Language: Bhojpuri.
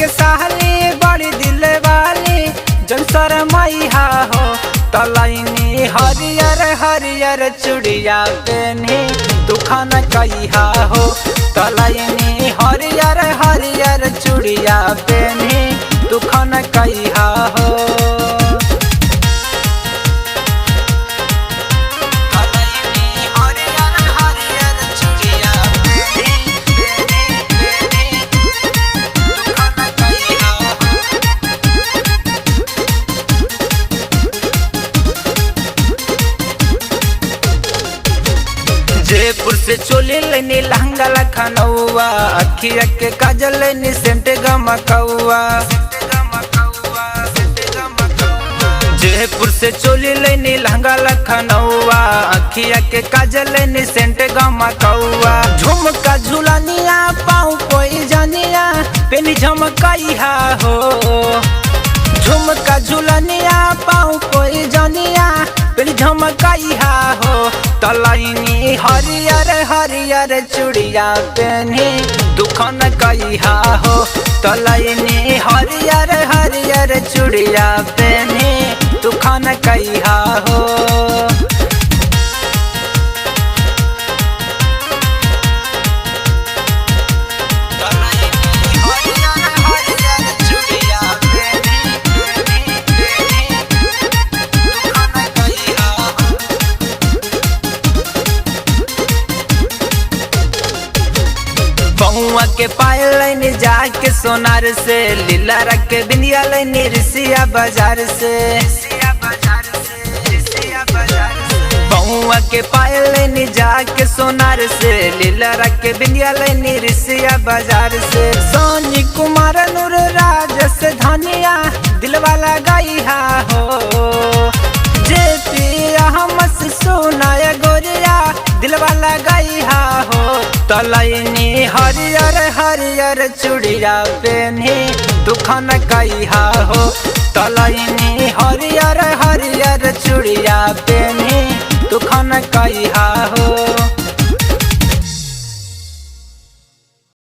के साहली बड़ी दिल वाली जन शरमैया हो। तलैनी हरियर हरियर चूड़िया पेनी दुखान कहिया हो। तलैनी हरियर हरियर चूड़िया पेनी दुखान कहिया हो। जयपुर से चोली लेनी लहंगा लखनऊआ, अखिया के काजल लेनी सेंट गमकौआ। जयपुर से चोली लेनी लहंगा लखनऊआ, अखिया के काजल लेनी सेंट गमकौआ। झुमका झुलनिया पाँव कोई जानिया पेनी झमकैया हो। झुमका झुलनिया पाँव कोई जानिया पेनी झमकैया हो। तलैनी हरियर हरियर चूड़िया पेनी दुखान कहिया हो। तलैनी हरियर हरियर चूड़िया पेनी दुखान कहिया हो। बउआ के पायल लेनी जाके सोनार से, लीला रख के बिंदिया लेनी रिसिया बाजार से। बउआ के पायल लेनी जाके सोनार से, लीला रख के बिंदिया लेनी रिसिया बाजार से। सोनी कुमार नूर राज से धनिया दिलवाला गैया हो। जेपी अहमद सोनाया गोरिया दिलवाला गैया हो। तलैनी हरियर हरियर चूड़िया पेनी दुखान कहिया हो। तलैनी हरियर हरियर चूड़िया पेनी दुखान कहिया हो।